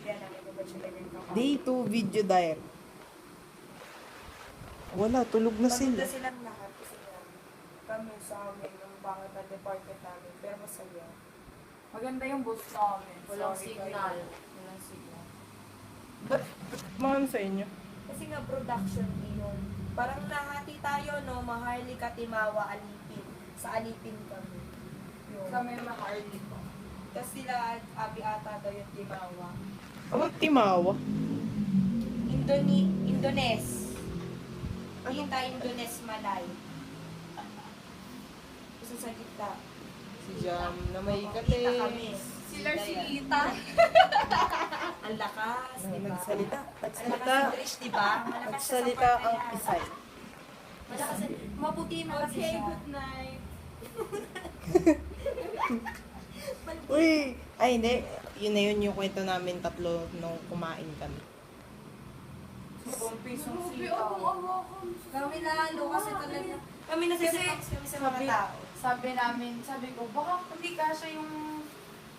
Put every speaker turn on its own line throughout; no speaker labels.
naiintindihan namin kung ba't siya ganyan kapag.
Day 2 video diary. Wala, tulog na
Pagod
sila.
na silang lahat kasi kami sa amin, ng bakit na department namin, pero masaya. Maganda yung booth namin.
Walang
Sorry,
signal.
kayo.
Walang signal.
Ba't mga sa inyo?
Kasi nga production yun. Parang nahati tayo, no? Maharli, Katimawa, Alipin. Sa Alipin kami. Yun.
Kami maharli po.
Tapos sila, Abi ata daw yung Timawa.
Anong timawa?
Indones. Kita Indones Malay. Isa sa gitna.
Si Jam na may
Kita kami.
Sila si
Kita yan.
Ita.
Ang lakas, di ba?
Nagsalita.
Ang lakas
Nagsalita.
si Trish, di ba? Malakas siya sa
Nagsalita
part na
ang
yan.
isay.
Malakas. Maputi na kasi
Okay,
siya.
good night.
Uy! Ay, hindi. Yun na yun yung kwento namin tatlo nung kumain kami.
Pisong
Grabe,
sitaw.
awang-awakan.
Kami lalo kasi talaga. Kami nasisipax kami sa mga tao.
Sabi ko, baka hindi kasha yung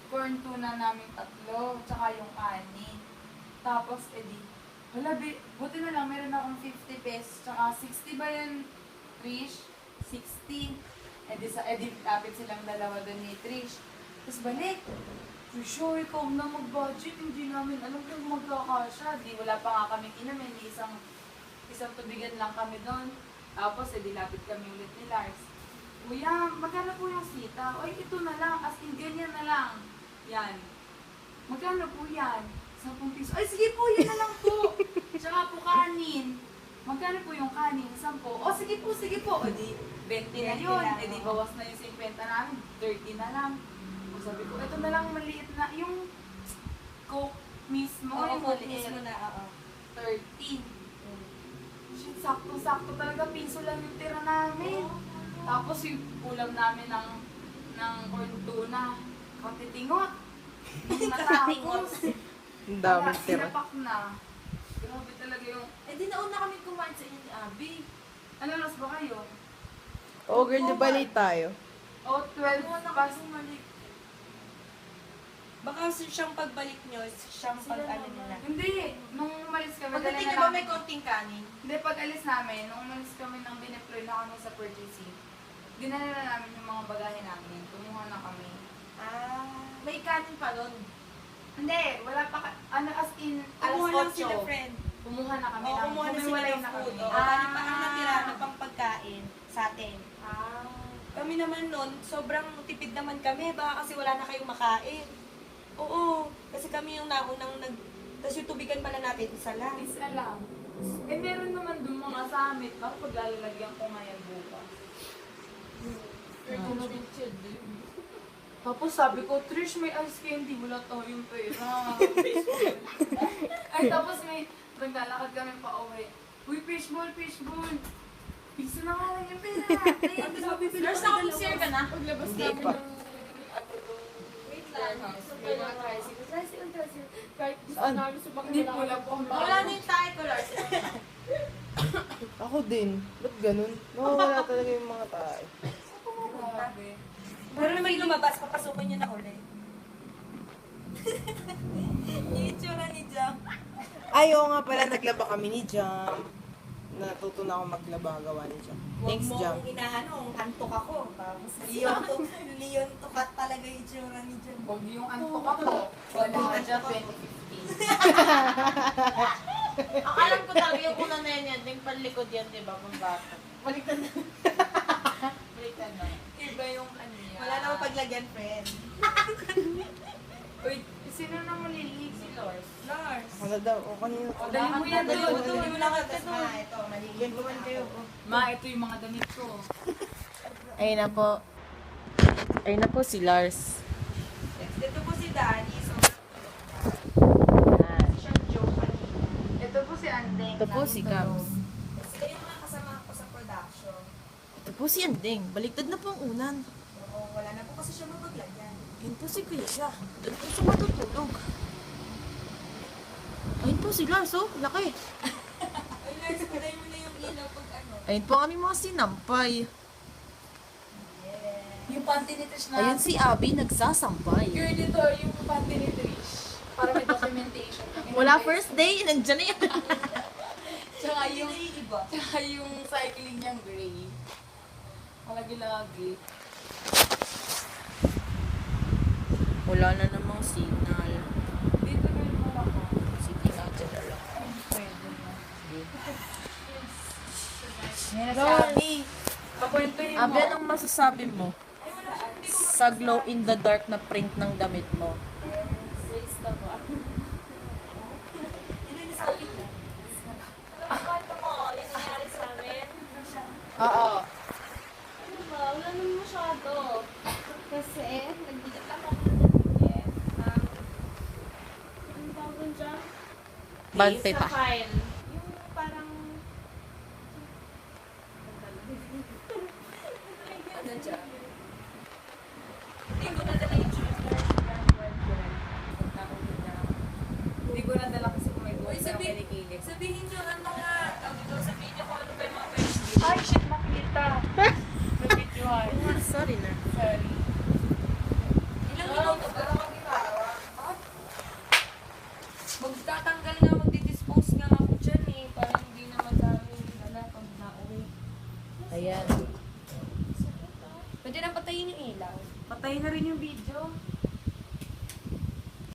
corn tuna namin tatlo, tsaka yung kanin. Tapos, edi, wala, buti na lang, meron akong 50 pesos, tsaka 60 ba yun, Trish? 60. Edi, lapit silang dalawa doon ni Trish. Tapos balik. Trish, ikaw na mag-budget, hindi namin alam kung magkakasya. Di, wala pa nga kami inamin, isang tubigan lang kami doon. Tapos, edi, lapit kami ulit ni Lars. Kuya, magkano po yung sita? Oy, ito na lang, as in ganyan na lang. Yan. Magkano po yan? 10 piso. Ay, sige po, yan na lang po. Tsaka po kanin. Magkano po yung kanin? 10. O, sige po. O, di, 20 na
20
yun.
lang,
E, di,
oh.
bawas na yung 50 namin. 30 na lang. O, sabi ko, ito na lang maliit na, yung Coke mismo,
Oo,
yung
kung
maliit.
mismo na, oo.
30. Shit, sakto-sakto talaga. Piso lang yung tira namin. Tapos yung ulam namin ng corn tuna. Katitingot. Nung natapos.
Ang daming
Kaya
tira.
sinapak na. Grabe talaga yung...
Eh, di nauna kami kumain sa inyo ni Abby.
Ano oras ba kayo?
Oo, girl, di ba late tayo?
O, 12 past...
Baka siyang pagbalik nyo, siyang pag-ano nila.
Hindi. Nung umalis kami,
Pagdating
dala
nyo ba
na
may konting kanin?
Hindi, pag alis namin, nung umalis kami nang bineploy na kami sa purchasing, dinala na namin yung mga bagahe namin. Kumuha na kami.
Ah, may kanin pa doon.
Hindi, wala pa, ano, as in, alas
Kumuha lang
8.
sila, friend.
Kumuha na kami
Oo,
ng,
kumuha na sila
humiwalay
ng
na
food.
kami.
Oo, bali pa ang natira na pang pagkain sa atin.
Ah.
Kami naman noon, sobrang tipid naman kami. Baka kasi wala na kayong makain. Oo, kasi kami yung naunang nag... Tapos yung tubigan pala natin, isa lang.
Isa lang. Eh, meron naman doon mga summit. Baka paglalagyan ko ngayon bukas. Tapos sabi ko, Trish, may ice candy. Wala tayong pera. Ay, tapos may... Naglalakad kami pa uwi. Uy, fishball. Piso na nga lang yung pera natin.
Nurse, nakapunsier ka na?
Paglabas
Hindi
namin
pa.
ng...
Wait lang.
Saan?
Hindi po lang po.
Wala na yung tayo ko, Lars.
Ako din. Ba't ganun? Nawawala talaga yung mga tayo.
Grabe.
Pero naman lumabas, papasukin nyo na uli. Yung itsura ni Jam.
Ay, oo nga pala, naglaba kami ni Jam. Natuto na ako maglaba, gawa ni Jam. Thanks,
Huwag mo
Jam.
akong inaano, antok ako. Tapos Leon tukat talaga yung itsura ni Jam.
Huwag yung antok ako. Wala ka dyan, 2015.
Ang alam ko talaga yung una na yan, yung panlikod yan, di ba, pang bata. Baliktad na. Baliktad na.
Iba yung ano yan.
Wala namang paglagyan, friend.
Uy, sino na maliliig si Lors?
Lars.
Ano daw? O kanino?
O, dali mo yan
Dali
doon.
mo, dali
Ito, lakad ka doon. Ito, maligyan
Gantuan kayo.
Ma, ito yung mga damit ko.
Ayun na po. Ayun na po si Lars.
Ito po si Danny. So,
Yan.
siya Joe kanina.
Ito po si Andeng.
Ito po si Caps.
Sila yung mga kasama ko sa production.
Ito po si Andeng. Baliktad na po ang unan.
Oo, wala na po kasi siya mapaglagyan.
Ayun po si Kuya siya. Doon po siya matutulog. Ayun po si Lars, oh. Laki.
Ay, Lars, patay mo na yung ilaw pag ano.
Ayun po kami mga sinampay.
Yung panty ni Trish na.
Ayun si Abby nagsasampay.
Girl, ito yung panty ni Trish. Para may documentation
Wala first day, nandiyan na yan.
Tsaka yung cycling niyang gray. Malagi-lagi.
Wala na namang signal.
Dito na yung mga ko.
Sige na, dyan na lang.
Pwede na.
Sige.
May nasabi. Pakwentuhin mo.
Abi, anong masasabi mo sa glow in the dark na print ng damit mo? Oo.
Wala naman masyado. Kasi, nagbigat ako ng ticket. Ano tawag dun dyan?
Bante pa.
File. Yung parang...
Ano dyan? Hindi ko nadala yung
Hindi ko nadala kasi kung may
Uy,
buhay na
sabihin
kinikilig.
nyo ang mga, sabihin nyo kung ano pa yung mga pwede.
Ay, shit, makita. Nabidyohan.
Sorry na.
Sorry.
Ilang minuto ba? Magtatanggal nga, magdi-dispose nga ako dyan eh. Para hindi na madami dala pag nauwi.
Ayan.
Pwede na patayin yung ilaw.
Patay na rin yung video.